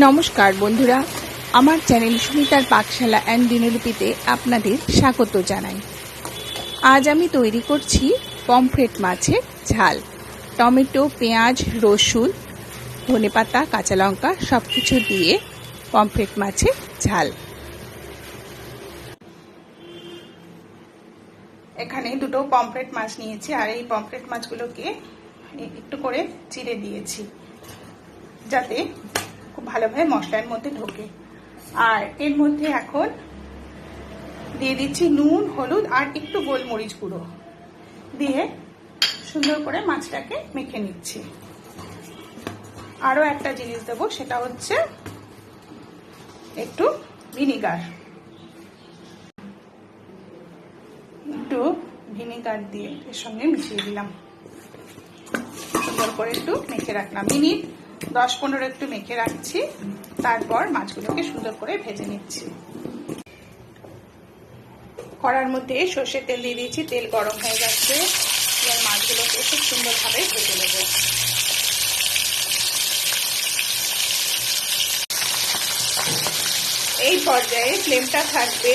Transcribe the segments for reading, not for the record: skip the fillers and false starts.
নমস্কার বন্ধুরা, আমার চ্যানেল সুমিতার পাকশালা অ্যান্ড দিনলিপিতে আপনাদের স্বাগত জানাই। আজ আমি তৈরি করছি পমফ্রেট মাছের ঝাল। টমেটো, পেঁয়াজ, রসুন, ধনেপাতা, কাঁচা লঙ্কা সব কিছু দিয়ে পমফ্রেট মাছের ঝাল। এখানে দুটো পমফ্রেট মাছ নিয়েছি, আর এই পমফ্রেট মাছগুলোকে একটু করে চিড়ে দিয়েছি যাতে খুব ভালোভাবে মশলার মধ্যে ঢোকে। আর এর মধ্যে এখন দিয়ে দিচ্ছি নুন, হলুদ আর একটু গোলমরিচ গুঁড়ো দিয়ে সুন্দর করে মাছটাকে মেখে নিচ্ছি। আরো একটা জিনিস দেবো, সেটা হচ্ছে একটু ভিনিগার। একটু ভিনিগার দিয়ে এর সঙ্গে মিশিয়ে দিলাম, সুন্দর করে একটু মেখে রাখলাম। মিনিট 10-15 একটু মেখে রাখছি, তারপর মাছগুলোকে সুন্দর করে ভেজে নিচ্ছি। কড়ার মধ্যে সর্ষের তেল দিয়ে দিয়েছি, তেল গরম হয়ে যাচ্ছে। এবার মাছগুলোকে খুব সুন্দরভাবে ভেজে নেব। এই পর্যায়ে ফ্লেমটা থাকবে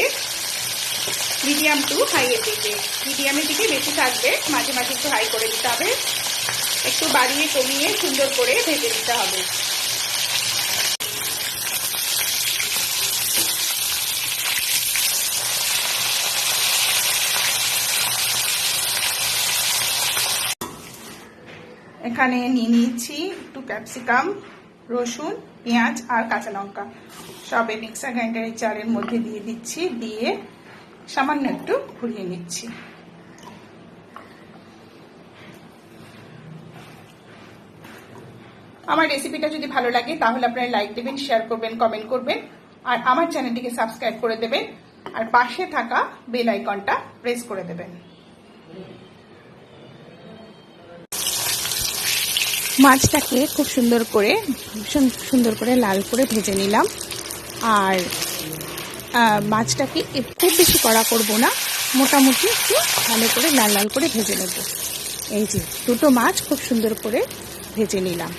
মিডিয়াম টু হাইয়ের দিকে। মিডিয়ামের দিকে বেশি থাকবে, মাঝে মাঝে একটু হাই করে দিতে হবে, একটু বাড়িয়ে কমিয়ে সুন্দর করে ভেজে দিতে হবে। এখানে নিয়ে নিয়েছি একটু ক্যাপসিকাম, রসুন, পেঁয়াজ আর কাঁচা লঙ্কা, সব এই মিক্সার গ্রাইন্ডারের জারের মধ্যে দিয়ে দিচ্ছি, দিয়ে সামান্য একটু ঘুরিয়ে নিচ্ছি। আমার রেসিপিটা যদি ভালো লাগে তাহলে আপনারা লাইক দেবেন, শেয়ার করবেন, কমেন্ট করবেন, আর আমার চ্যানেলটিকে সাবস্ক্রাইব করে দেবেন, আর পাশে থাকা বেল আইকনটা প্রেস করে দেবেন। মাছটাকে খুব সুন্দর করে লাল করে ভেজে নিলাম। আর মাছটাকে খুব বেশি কড়া করব না, মোটামুটি একটু ভালো করে লাল লাল করে ভেজে নেব। এই যে দুটো মাছ খুব সুন্দর করে ভেজে নিলাম।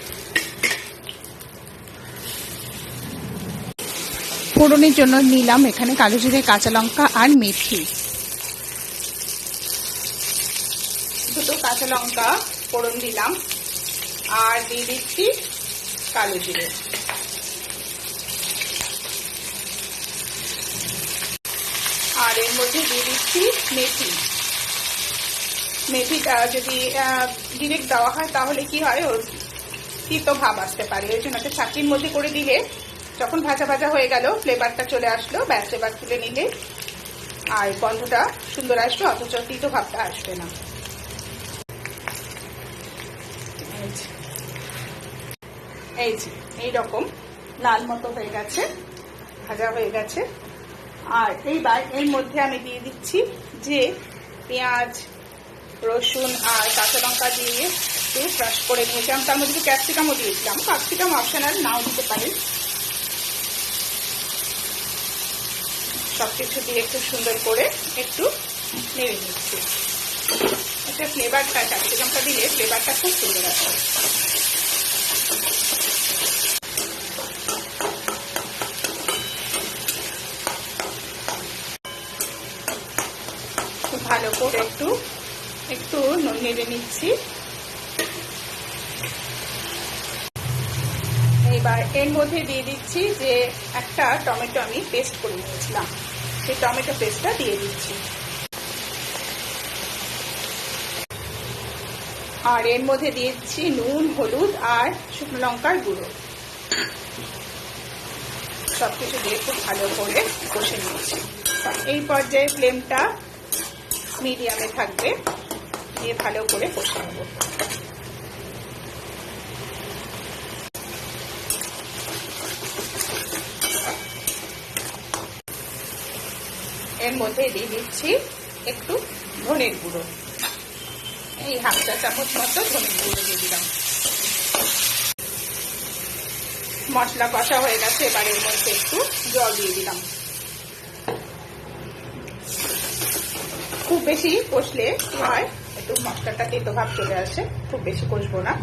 ফোড়নের জন্য নিলাম এখানে কালো জিরে, কাঁচা লঙ্কা আর মেথি। দুটো কাঁচা লঙ্কা ফোড়ন দিলাম, আর দিয়ে দিচ্ছি কালো জিরে। আর এর মধ্যে দিয়ে দিচ্ছি মেথি। মেথিটা যদি ডিরেক্ট দেওয়া হয় তাহলে কি হয়, ওর তিতো ভাব আসতে পারে। ওই জন্য ছাঁকির মধ্যে করে দিলে যখন ভাজা ভাজা হয়ে গেল, ফ্লেভারটা চলে আসলো, ব্যাস এবার তুলে নিলে আর গন্ধটা সুন্দর আসবে, অথচ তিতো ভাবটা আসবে না। এই যে এইরকম লাল মতো হয়ে গেছে, ভাজা হয়ে গেছে। আর এইবার এর মধ্যে আমি দিয়ে দিচ্ছি যে পেঁয়াজ, রসুন আর কাঁচা লঙ্কা দিয়ে একটু ক্রাশ করে নিয়েছিলাম, তার মধ্যে ক্যাপসিকামও দিয়েছিলাম। ক্যাপসিকাম অপশনাল, নাও দিতে পারেন। সবকিছু দিয়ে একটু সুন্দর করে একটু নেড়ে নিচ্ছি। এটা ফ্লেভারটা, ক্যাপসিকামটা দিলে ফ্লেভারটা খুব সুন্দর আসে। খুব ভালো করে একটু নেড়ে নিচ্ছি। এবার এর মধ্যে দিয়ে দিচ্ছি যে একটা টমেটো আমি পেস্ট করে নিয়েছিলাম, সেই টমেটো পেস্টটা দিয়ে দিচ্ছি। আর এর মধ্যে দিয়েছি নুন, হলুদ আর শুকনো লঙ্কার গুঁড়ো। সবকিছু দিয়ে খুব ভালো করে কষে নিচ্ছি। এই পর্যায়ে ফ্লেমটা মিডিয়ামে থাকবে, দিয়ে ভালো করে কষে নেব। এর মধ্যে দিয়ে দিচ্ছি একটু ধনের গুঁড়ো, এই হাফ চা চামচ মতো ধনের গুঁড়ো দিয়ে দিলাম। মশলা কষা হয়ে গেছে, এবার এর মধ্যে একটু জল দিয়ে দিলাম। খুব বেশি কষলে কি হয়, একটু মশলাটা তেতো ভাব চলে আসে, খুব বেশি কষবো না।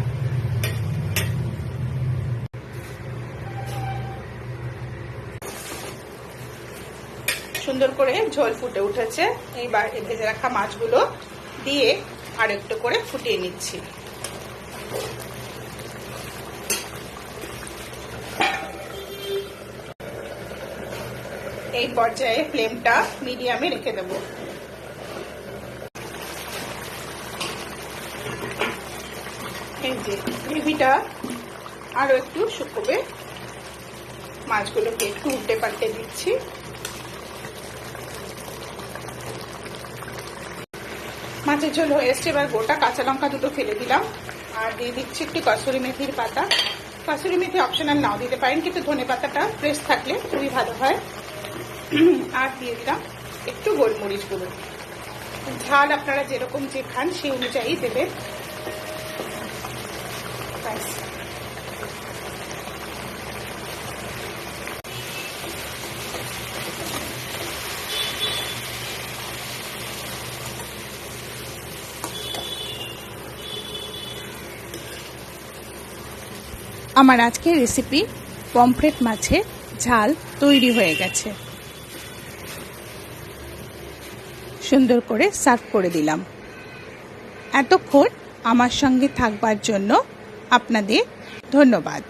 সুন্দর করে ঝোল ফুটে উঠেছে। এইবার এই ভেজে রাখা মাছগুলো দিয়ে আর একটু করে ফুটিয়ে নিচ্ছি। এই পর্যায়ে ফ্লেমটা মিডিয়ামে রেখে দেব। এই যে গ্রেভিটা আরো একটু শুকোবে, মাছগুলোকে একটু উল্টে পাল্টে দিচ্ছি। মাছের ঝোল হয়ে এসছে, এবার গোটা কাঁচা লঙ্কা দুটো ফেলে দিলাম আর দিয়ে দিচ্ছি একটু কসুরি মেথির পাতা। কসুরি মেথি অপশনাল নাও দিতে পারেন, কিন্তু ধনে পাতাটা ফ্রেশ থাকলে খুবই ভালো হয়। আর দিয়ে দিলাম একটু গোলমরিচ গুঁড়ো। ঝাল আপনারা যেরকম যে খান সেই অনুযায়ী দেবেন। আমার আজকের রেসিপি পমফ্রেট মাছের ঝাল তৈরি হয়ে গেছে। সুন্দর করে সার্ভ করে দিলাম। এতক্ষণ আমার সঙ্গে থাকবার জন্য আপনাদের ধন্যবাদ।